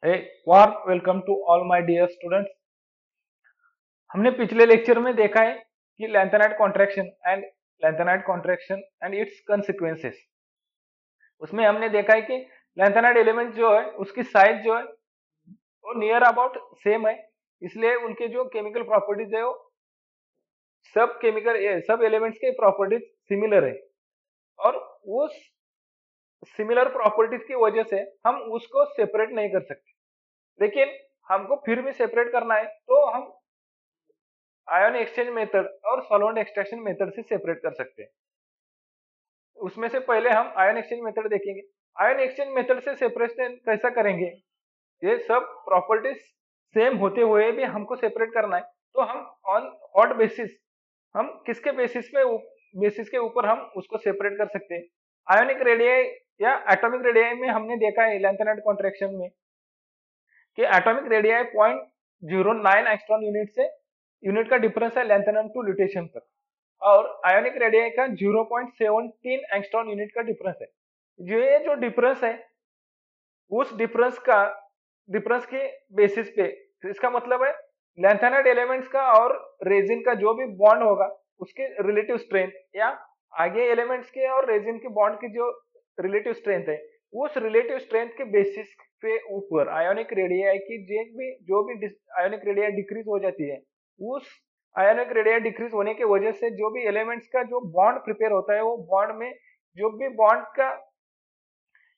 A warm welcome to all my dear students. हमने पिछले lecture में देखा है कि lanthanide contraction and its consequences. उसमें हमने देखा है कि लेंथेनाइड एलिमेंट जो है उसकी साइज जो है वो नियर अबाउट सेम है, इसलिए उनके जो केमिकल प्रॉपर्टीज है वो सब एलिमेंट्स के प्रॉपर्टीज सिमिलर है। और उस सिमिलर प्रॉपर्टीज की वजह से हम उसको सेपरेट नहीं कर सकते, लेकिन हमको फिर भी सेपरेट करना है तो हम आयन एक्सचेंज मेथड और सॉल्वेंट एक्सट्रैक्शन मेथड से सेपरेट कर सकते हैं। उसमें से पहले हम आयन एक्सचेंज मेथड देखेंगे। आयन एक्सचेंज मेथड से सेपरेशन कैसा करेंगे, ये सब प्रॉपर्टीज सेम होते हुए भी हमको सेपरेट करना है, तो हम ऑन व्हाट बेसिस, हम किसके बेसिस के ऊपर हम उसको सेपरेट कर सकते हैं। आयोनिक रेडियाई या एटॉमिक रेडियाई में हमने देखा है लेंथेनाइड कॉन्ट्रैक्शन में कि एटॉमिक रेडियाई 0.09 एंगस्ट्रॉम यूनिट से यूनिट का डिफरेंस है लैंथेनम टू ल्यूटेशियम तक, और आयोनिक रेडियाई का 0.17 एंगस्ट्रॉम यूनिट का डिफरेंस है। ये जो डिफरेंस है उस डिफरेंस के बेसिस पे, तो इसका मतलब है लैंथेनाइड एलिमेंट्स का और रेजिन का जो भी बॉन्ड होगा उसके रिलेटिव स्ट्रेंथ, या आगे एलिमेंट्स के और रेजिन के बॉन्ड की जो रिलेटिव स्ट्रेंथ है उस रिलेटिव स्ट्रेंथ के बेसिस पे ऊपर आयोनिक रेडियाई की जो भी आयोनिक रेडियाई डिक्रीज हो जाती है, उस आयोनिक रेडियाई डिक्रीज होने की वजह से जो भी एलिमेंट्स का जो बॉन्ड प्रिपेयर होता है वो बॉन्ड में जो भी बॉन्ड का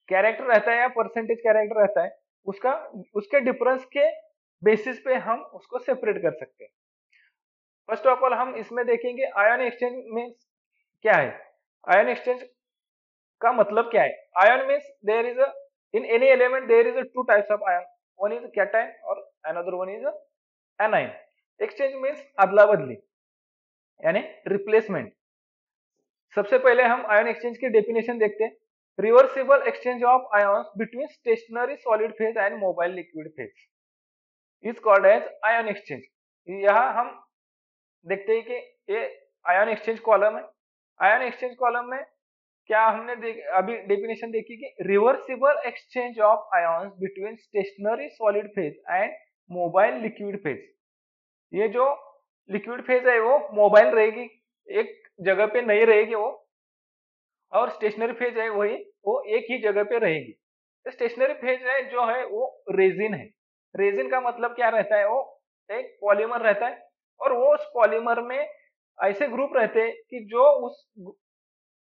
कैरेक्टर रहता है या परसेंटेज कैरेक्टर रहता है उसका उसके डिफरेंस के बेसिस पे हम उसको सेपरेट कर सकते हैं। फर्स्ट ऑफ ऑल हम इसमें देखेंगे आयन एक्सचेंज में क्या है। आयन एक्सचेंज का मतलब क्या है। Ion means there is a in any element there is a two types of ion, one is cation और another one is anion. Exchange means अदला बदली यानी रिप्लेसमेंट। सबसे पहले हम आयन एक्सचेंज की डेफिनेशन देखते हैं। Reversible exchange of ions between stationary solid phase and mobile liquid phase is called as ion exchange. यहाँ हम देखते हैं कि ये आयन एक्सचेंज कॉलम है। आयन एक्सचेंज कॉलम में क्या हमने अभी डेफिनेशन देखी कि reversible exchange of ions between stationary solid phase and mobile liquid phase. ये जो लिक्विड फेज है वो मोबाइल रहेगी, एक जगह पे नहीं रहेगी वो, और स्टेशनरी फेज है वही वो एक ही जगह पे रहेगी। स्टेशनरी फेज है जो है वो रेजिन है। रेजिन का मतलब क्या रहता है, वो एक पॉलीमर रहता है, और वो उस पॉलीमर में ऐसे ग्रुप रहते हैं कि जो उस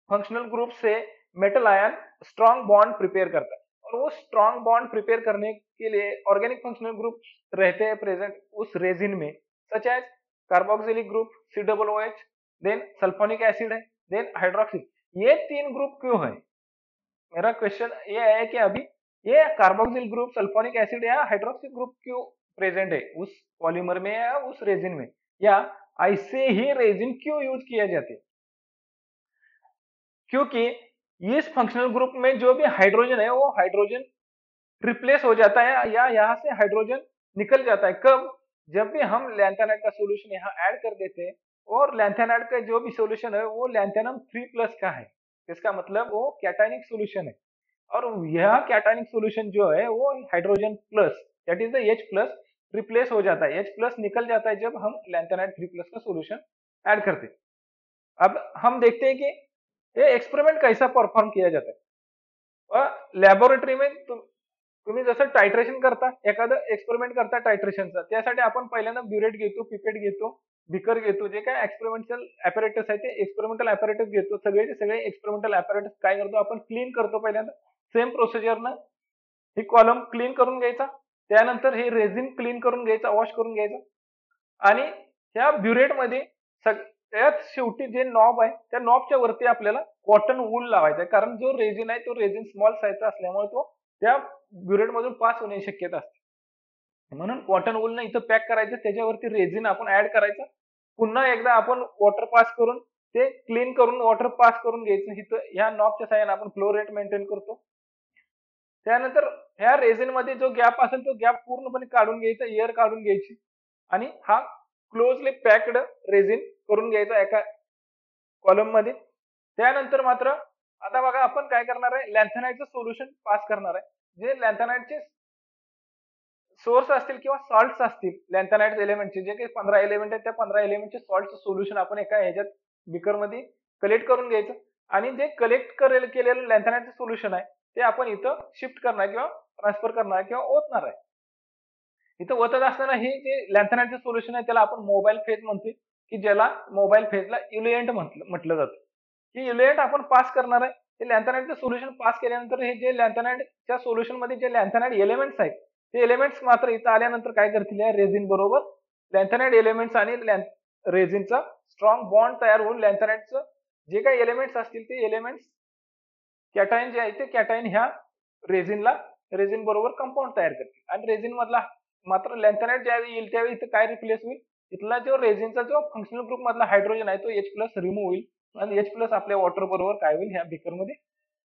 फंक्शनल ग्रुप से metal ion strong bond prepare करता है, और वो स्ट्रॉन्ग बॉन्ड प्रिपेयर करने के लिए ऑर्गेनिक फंक्शनल ग्रुप रहते हैं प्रेजेंट उस रेजिन में, such as carboxylic group COOH, then sulphonic acid है, देन हाइड्रोक्सिल। ये तीन ग्रुप क्यों है, मेरा क्वेश्चन ये है कि अभी ये कार्बोक्सिल ग्रुप, सल्फोनिक एसिड या हाइड्रोक्सिल ग्रुप क्यों प्रेजेंट है उस पॉलीमर में या उस रेजिन में, या ऐसे ही रेजिन क्यों यूज किया जाते हैं। क्योंकि इस फंक्शनल ग्रुप में जो भी हाइड्रोजन है वो हाइड्रोजन रिप्लेस हो जाता है या यहाँ से हाइड्रोजन निकल जाता है। कब, जब भी हम लैंथेनाइड का सॉल्यूशन यहाँ ऐड कर देते हैं, और लैंथेनाइड का जो भी सॉल्यूशन है वो लैंथेनम 3+ का है, इसका मतलब वो कैटायनिक सॉल्यूशन है, और यह कैटायनिक सॉल्यूशन जो है वो hydrogen plus that is the H+ replace हो जाता है, H+ निकल जाता है जब हम लैंथेनाइड 3+ का सॉल्यूशन ऐड करते हैं। अब हम देखते हैं कि ये एक्सपेरिमेंट कैसा परफॉर्म किया जाता है। लॅबोरेटरी में तुम्ही जसं टायट्रेशन करता, एखादं एक्सपेरिमेंट करता टायट्रेशनचा, त्यासाठी आपण पहिल्यांदा ब्युरेट घेतो, पिपेट घेतो, बिकर घेतो, जे काय एक्सपेरिमेंटल ऍपरेटस आहे ते एक्सपेरिमेंटल ऍपरेटस घेतो, सगळेचे सगळे एक्सपेरिमेंटल ऍपरेटस काय करतो आपण क्लीन करतो पहिल्यांदा सेम प्रोसिजरनं। ही कॉलम क्लीन करून घ्यायचा, त्यानंतर हे रेझिन क्लीन करून घ्यायचा, वॉश करून घ्यायचा, आणि ह्या ब्युरेटमध्ये सगळ्यात शेवटी जे नॉब आहे त्या नॉबच्या वरती आपल्याला कॉटन वूल लावायचा आहे, कारण जो रेझिन आहे तो रेझिन स्मॉल साईजचा असल्यामुळे तो त्या ब्युरेट मधून पास होण्याची शक्यता असते, म्हणून कॉटन वूलनं इथं पॅक करायचं, त्याच्यावरती रेझिन आपण ऍड करायचं, पुन्हा एकदा आपण वॉटर पास करून ते क्लीन करून वॉटर पास करून घ्यायचं, इथं ह्या नॉबच्या साह्याने आपण फ्लो रेट मेंटेन करतो। त्यानंतर ह्या रेझिन मध्ये जो गॅप असेल तो गॅप पूर्णपणे काढून घ्यायचा, एअर काढून घ्यायची, आणि हा क्लोजली पॅक्ड रेझिन करून घ्यायचा एका कॉलम मध्ये। त्यानंतर मात्र आता बघा आपण काय करणार आहे, लॅन्थेनाइडचं सोल्युशन पास करणार आहे, जे लॅन्थेनाइडचे सोर्स असतील किंवा सॉल्ट्स असतील लॅन्थेनाइट एलिमेंटचे, जे काही 15 एलिमेंट आहेत त्या 15 एलिमेंटचे सॉल्टचं सोल्युशन आपण एका ह्याच्यात बीकर मध्ये कलेक्ट करून घ्यायचं आणि जे कलेक्ट केलेलं लॅन्थेनाइटचं सोल्युशन आहे ते आपण इथं शिफ्ट करणार किंवा ट्रान्सफर करणार किंवा ओतणार आहे. इथं ओतत असताना हे जे लॅन्थेनाइटचं सोल्युशन आहे त्याला आपण मोबाईल फेज म्हणतोय, की ज्याला मोबाईल फेजला इल्युएंट म्हटलं जातं. ही इल्युएंट आपण पास करणार आहे. हे लॅन्थेनाइटचं सोल्युशन पास केल्यानंतर हे जे लॅन्थेनाइटच्या सोल्युशन मध्ये जे लॅन्थेनाइट एलिमेंट्स आहेत ते एलिमेंट्स मात्र इथं आल्यानंतर काय करतील, या रेझिन बरोबर लॅन्थेनाइट एलिमेंट्स आणि रेझिनचा स्ट्रॉंग बॉन्ड तयार होऊन लॅन्थेनाइटचं जे काही एलिमेंट्स असतील ते एलिमेंट्स कॅटायन जे आहे ते कॅटायन ह्या रेझिन बरोबर कंपाऊंड तयार करतील आणि रेझिन मधला मात्र लॅन्थेनाइट ज्यावेळी येईल त्यावेळी इथं काय रिप्लेस होईल, इथला जो रेझिनचा जो फंक्शनल ग्रुप मधला हायड्रोजन आहे तो H+ रिमूव्ह होईल आणि H+ आपल्या वॉटर बरोबर काय होईल, ह्या बीकर मध्ये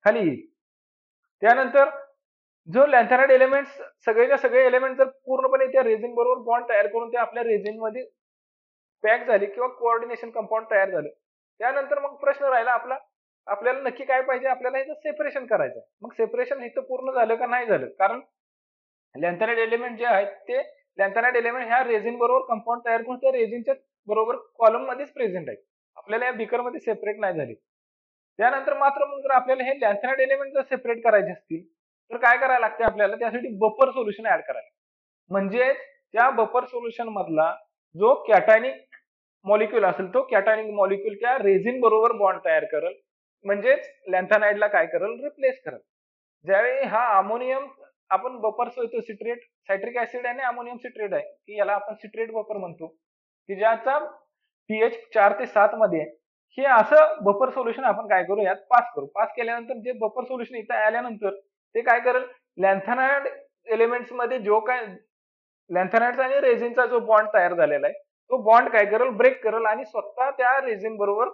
खाली येईल. त्यानंतर जो लॅन्थेनाइट एलिमेंट्स सगळेच्या सगळे एलिमेंट जर पूर्णपणे त्या रेझिन बरोबर बॉन्ड तयार करून ते आपल्या रेझिन मध्ये पॅक झाले किंवा कोऑर्डिनेशन कंपाऊंड तयार झालं, त्यानंतर मग प्रश्न राहिला आपल्याला नक्की काय पाहिजे, आपल्याला इथं सेपरेशन करायचं. मग सेपरेशन इथं पूर्ण झालं का नाही झालं, कारण लॅन्थेनाइट एलिमेंट जे आहेत ते लॅन्थेनाइट एलिमेंट ह्या रेझिन बरोबर कंपाऊंड तयार करून त्या रेझिनच्या बरोबर कॉलम मध्येच प्रेझेंट आहे, आपल्याला या बीकर मध्ये सेपरेट नाही झाले. त्यानंतर मात्र मग जर आपल्याला हे लॅन्थेनाइट एलिमेंट जर सेपरेट करायचे असतील तर काय करायला लागते, आपल्याला त्यासाठी बफर सोल्युशन ऍड करायला. म्हणजे त्या बफर सोल्युशन मधला जो कॅटायनिक मॉलिक्यूल असेल तो कॅटायनिक मॉलिक्यूल त्या रेझिन बरोबर बॉन्ड तयार करेल, म्हणजेच लॅन्थेनाइटला काय करेल, रिप्लेस करेल. ज्यावेळी हा अमोनियम आपण बफर सोडतो, सिट्रेट सायट्रिक ऍसिड आणि अमोनियम सिट्रेट आहे की याला आपण सिट्रेट बफर म्हणतो, की ज्याचा पीएच 4 ते 7 मध्ये आहे. हे असं बफर सोल्युशन आपण काय करू, यात पास केल्यानंतर जे बफर सोल्युशन इथं आल्यानंतर ते काय करेल, लॅन्थेनाइट एलिमेंट्स मध्ये जो काय लॅन्थेनाइट आणि रेझिनचा जो बॉन्ड तयार झालेला आहे तो बॉन्ड काय करेल, ब्रेक करेल आणि स्वतः त्या रेझिन बरोबर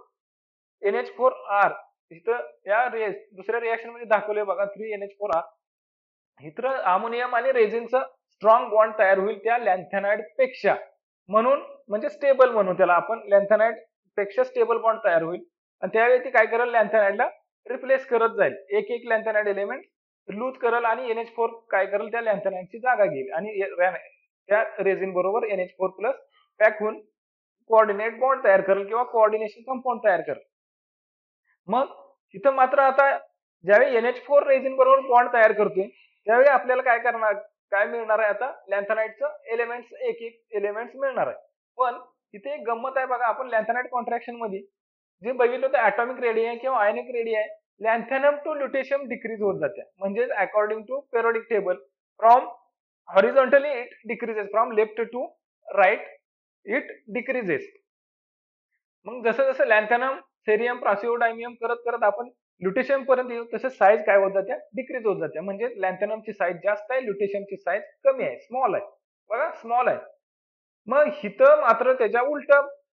NH4R इथं या दुसऱ्या रिएक्शन मध्ये दाखवले बघा 3NH4R, इथं अमोनियम आणि रेझिनचा स्ट्रॉंग बॉन्ड तयार होईल त्या लॅन्थेनाइट पेक्षा, म्हणून म्हणजे स्टेबल म्हणू त्याला आपण, लॅन्थेनाइट पेक्षा स्टेबल बॉन्ड तयार होईल आणि त्यावेळी ती काय करेल, लॅन्थेनाइटला रिप्लेस करत जाईल. एक एक लॅन्थेनाइट एलिमेंट लूज करेल आणि NH4 काय करेल, त्या लॅन्थेनाइटची जागा घेईल आणि त्या रेझिन बरोबर NH4+ पॅक होऊन कोऑर्डिनेट बॉन्ड तयार करेल किंवा कोऑर्डिनेशन कंपाऊंड तयार करेल. मग इथं मात्र आता ज्यावेळी NH4 रेझिन बरोबर बॉन्ड तयार करतोय त्यावेळी आपल्याला काय मिळणार आहे, आता लॅन्थेनाइटचं एलिमेंट्स एक एक एलिमेंट्स मिळणार आहे. पण इथे एक गंमत आहे बघा, आपण लॅन्थेनाइट कॉन्ट्रॅक्शन मध्ये जे बघितलं होतं ऍटॉमिक रेडियाई किंवा ionic radii, lanthanum to lutetium decrease होत जाते, म्हणजे according to periodic table from horizontally it decreases, from left to right it decreases. मग जसं जसं लॅन्थेनम सेरियम प्रासिओडायमियम करत करत आपण ल्युटेशियम पर्यंत येऊ तसं साईज काय होत जाते, डिक्रीज होत जाते. म्हणजे लॅन्थेनमची साईज जास्त आहे, ल्युटेशियमची साईज कमी आहे, स्मॉल आहे, बघा स्मॉल आहे. मग हिथं मात्र त्याच्या उलट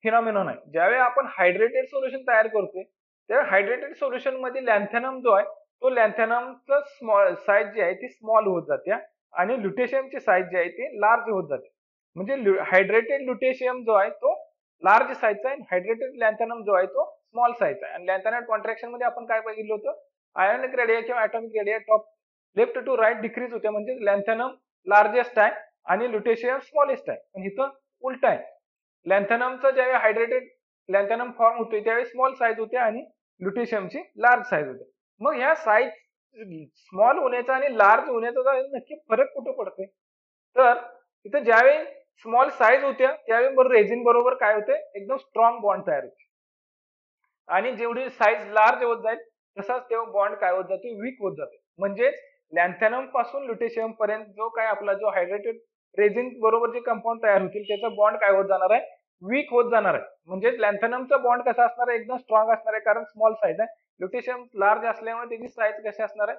फिनॉमिनॉन आहे. ज्यावेळी आपण हायड्रेटेड सोल्युशन तयार करतोय त्या हायड्रेटेड सोल्युशन मध्ये लॅन्थेनम जो आहे तो लॅन्थेनमचं स्मॉल साईज जी आहे ती स्मॉल होत जाते आणि ल्युटेशियमची साईज जी आहे ती लार्ज होत जाते. म्हणजे हायड्रेटेड ल्युटेशियम जो आहे तो लार्ज साईजचा आहे, हायड्रेटेड लॅन्थेनम जो आहे तो स्मॉल साईजचा आहे. आणि लॅन्थेनाइट कॉन्ट्रॅक्शन मध्ये आपण काय बघितलं होतं, आयोनिक रेडिया किंवा atomic radii top left to right decrease होते, म्हणजे लॅन्थेनम लार्जेस्ट आहे आणि ल्युटेशियम स्मॉलेस्ट आहे. पण इथं उलट आहे, लॅन्थेनमचं ज्यावेळी हायड्रेटेड लॅन्थेनम फॉर्म होते त्यावेळी स्मॉल साईज होते आणि ल्युटेशियमची लार्ज साईज होते. मग ह्या साईज स्मॉल होण्याचा आणि लार्ज होण्याचा नक्की फरक कुठे पडतोय, तर इथं ज्यावेळी स्मॉल साईज होत्या त्यावेळी बरोबर रेझिन बरोबर काय होते, एकदम स्ट्रॉंग बॉन्ड तयार होते आणि जेवढी साईज लार्ज होत जाईल तसाच तेव्हा बॉन्ड काय होत जाते, वीक होत जाते. म्हणजे लॅन्थेनम पासून ल्युटेशियम पर्यंत जो काय आपला जो हायड्रेटेड रेझिन बरोबर जे कंपाऊंड तयार होतील त्याचा बॉन्ड काय होत जाणार आहे, वीक होत जाणार आहे. म्हणजे लॅन्थेनमचा बॉन्ड कसा असणार आहे, एकदम स्ट्रॉंग असणार आहे कारण स्मॉल साईज आहे. ल्युटेशियम लार्ज असल्यामुळे त्याची साईज कशी असणार आहे,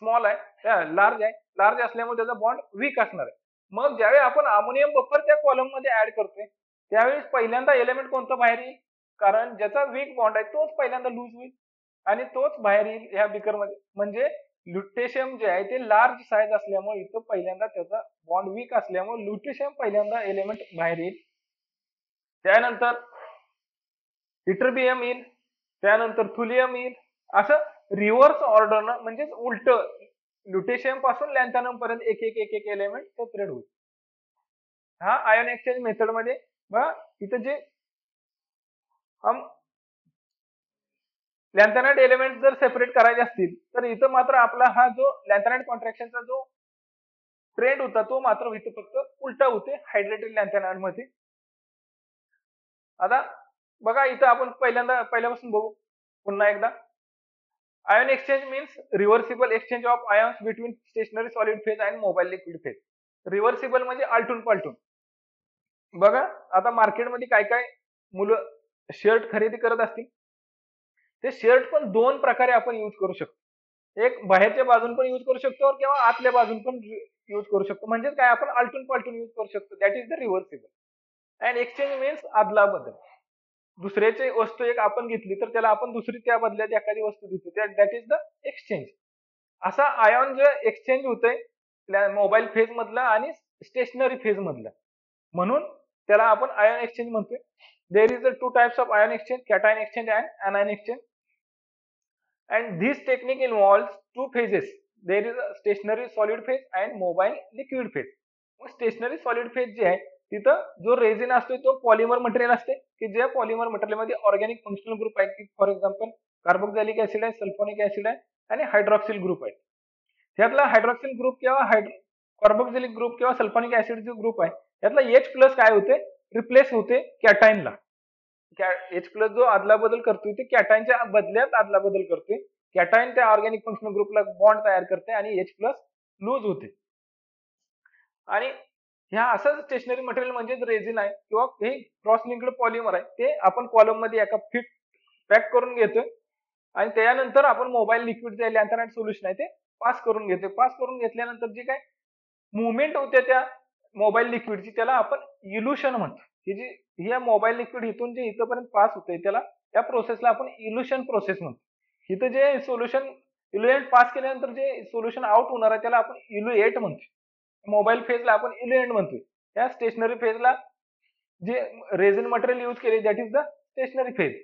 स्मॉल आहे, लार्ज आहे, लार्ज असल्यामुळे त्याचा बॉन्ड वीक असणार आहे. मग ज्यावेळी आपण अमोनियम बफर त्या कॉलम मध्ये ऍड करतोय त्यावेळी पहिल्यांदा एलिमेंट कोणतं बाहेर येईल, कारण ज्याचा वीक बॉन्ड आहे तोच पहिल्यांदा लूज होईल आणि तोच बाहेर येईल ह्या बीकर मध्ये. म्हणजे ल्युटेशियम जे आहे ते लार्ज साईज असल्यामुळे इथं पहिल्यांदा त्याचा बॉन्ड वीक असल्यामुळे ल्युटेशियम पहिल्यांदा एलिमेंट बाहेर येईल. त्यानंतर इटरबियम येईल, त्यानंतर थुलियम येईल, असं रिव्हर्स ऑर्डरनं, म्हणजे उलट ल्युटेशियम पासून लॅन्थेनम पर्यंत एक एक एलिमेंट सेपरेट होईल. हा आयन एक्सचेंज मेथड मध्ये बघा इथं जे हम लॅन्थेनाइट एलिमेंट जर सेपरेट करायचे असतील तर इथं मात्र आपला हा जो लॅन्थेनाइट कॉन्ट्रॅक्शनचा जो ट्रेंड होता तो मात्र इथं फक्त उलटा होते हायड्रेटेड लॅन्थेनाइट मध्ये. आता बघा इथं आपण पहिल्यापासून बघू पुन्हा एकदा. Ion exchange means reversible exchange of ions between stationary solid phase and mobile liquid phase. Reversible म्हणजे आलटून पालटून. बघा आता मार्केटमध्ये काय काय मुलं शर्ट खरेदी करत असतील, ते शर्ट पण दोन प्रकारे आपण युज करू शकतो. एक बाहेरच्या बाजून पण युज करू शकतो किंवा आतल्या बाजून पण युज करू शकतो. म्हणजे काय आपण आलटून पालटून युज करू शकतो. That is the reversible. And exchange means आदला बदल. दुसऱ्याची वस्तू एक आपण घेतली तर त्याला आपण दुसरी त्या बदल्यात एखादी वस्तू देतो, दॅट इज द एक्सचेंज. असा आयॉन जे एक्सचेंज होतंय मोबाईल फेज मधला आणि स्टेशनरी फेज मधला, म्हणून त्याला आपण आयन एक्सचेंज म्हणतोय. There is to types of ion exchange, cation exchange and अनायन exchange. And this technique involves two phases. There is a stationary solid phase and mobile liquid phase. मग stationery solid phase जे आहे तिथं जो resin असतो तो polymer material असते, की ज्या पॉलिमर मटेरियल मध्ये ऑर्गॅनिक फंक्शनल ग्रुप आहे, की फॉर एक्झाम्पल कार्बोक्झॅलिक ऍसिड आहे, सल्फोनिक ऍसिड आहे आणि हायड्रॉक्सिल ग्रुप आहे. त्यातला हायड्रॉक्सिल ग्रुप किंवा कार्बोक्झिलिक ग्रुप किंवा सल्फोनिक ऍसिड जो ग्रुप आहे त्यातला H प्लस काय होते, रिप्लेस होते कॅटायनला. H प्लस जो आदला बदल करतोय ते कॅटायनच्या बदल्यात आदला बदल करतोय. कॅटायन त्या ऑर्गॅनिक फंक्शनल ग्रुपला बॉन्ड तयार करते आणि H प्लस लूज होते. आणि ह्या असं स्टेशनरी मटेरियल म्हणजेच रेझिन आहे किंवा हे क्रॉस लिंक्ड पॉलिमर आहे, ते आपण कॉलम मध्ये एका फिट पॅक करून घेतोय आणि त्यानंतर आपण मोबाईल लिक्विड जे लॅन्थेनाइट सोल्युशन आहे ते पास करून घेतोय. पास करून घेतल्यानंतर जे काय मुवमेंट होते त्या मोबाईल लिक्विडची त्याला आपण इल्युशन म्हणतो. ही जी या मोबाईल लिक्विड इथून जे इथपर्यंत पास होते त्याला त्या प्रोसेसला आपण इल्युशन प्रोसेस म्हणतो. इथं जे सोल्युशन इल्युएंट पास केल्यानंतर जे सोल्युशन आउट होणार आहे त्याला आपण इल्युएट म्हणतो. मोबाईल फेजला आपण इल्युएंट म्हणतोय. या स्टेशनरी फेजला जे रेझिन मटेरियल यूज केले that is the stationary phase.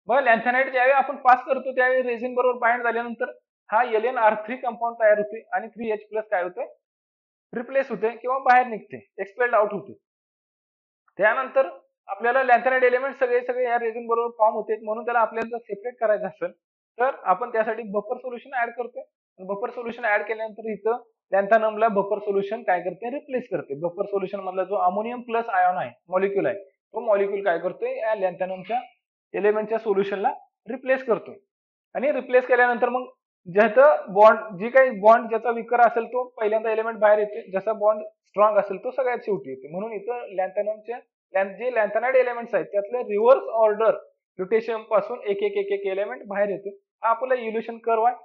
मग लॅन्थेनाइट ज्यावेळी आपण पास करतो त्यावेळी रेझिन बरोबर बाइंड झाल्यानंतर हा LnR3 कंपाऊंड तयार होते आणि 3H प्लस काय होते, रिप्लेस होते किंवा बाहेर निघते, एक्सपेल्ड आउट होते. त्यानंतर आपल्याला लॅन्थेनाइट एलिमेंट सगळे या रेझिन बरोबर फॉर्म होते, म्हणून त्याला आपल्याला सेपरेट करायचं असेल तर आपण त्यासाठी बफर सोल्युशन ऍड करतो. बफर सोल्युशन ऍड केल्यानंतर इथं लॅन्थेनमला बफर सोल्युशन काय करते, रिप्लेस करते. बफर सोल्युशन मधला जो अमोनियम प्लस आयॉन आहे, मॉलिक्यूल आहे, तो मॉलिक्यूल काय करतोय या लॅन्थेनमच्या एलिमेंटच्या सोल्युशनला रिप्लेस करतोय. आणि रिप्लेस केल्यानंतर मग ज्याचं बॉन्ड जी काही बॉन्ड ज्याचा विकर असेल तो पहिल्यांदा एलिमेंट बाहेर येते, जसा बॉन्ड स्ट्रॉंग असेल तो सगळ्यात शेवटी येते. म्हणून इथं लॅन्थेनमच्या जे लॅन्थेनाइट एलिमेंट्स आहेत त्यातले रिव्हर्स ऑर्डर ल्युटेशियम पासून एक एक एक एक एलिमेंट बाहेर येते. हा आपला इल्युशन कर्व आहे.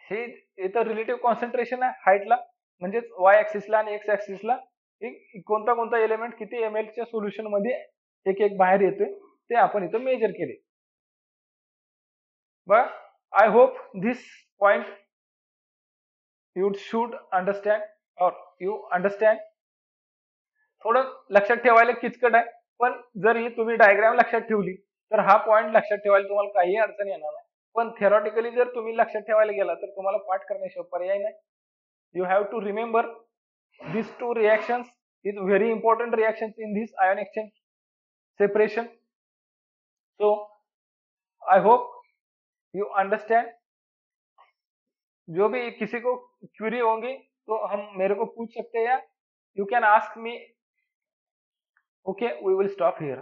हे इथं रिलेटिव्ह कॉन्सन्ट्रेशन आहे हाईटला, म्हणजेच वाय ऍक्सिसला आणि एक्स ऍक्सिसला कोणता एलिमेंट किती ml च्या सोल्युशन मध्ये एक एक बाहेर येतोय ते आपण इथं मेजर केले. बघा, I hope this point you should understand और यू अंडरस्टँड. थोडं लक्षात ठेवायला किचकट आहे, पण जर ही तुम्ही डायग्राम लक्षात ठेवली तर हा पॉइंट लक्षात ठेवायला तुम्हाला काही अडचण येणार नाही. पण थेरॉटिकली जर तुम्ही लक्षात ठेवायला गेला तर तुम्हाला पाठ करण्याशिवाय पर्याय नाही. You have to remember these two reactions is very important reactions in this ion exchange separation. So I hope you understand. जो भी किसी को क्यूरी होंगी तो हम मेरे को पूछ सकते हैं या you can ask me. Okay, we will stop here.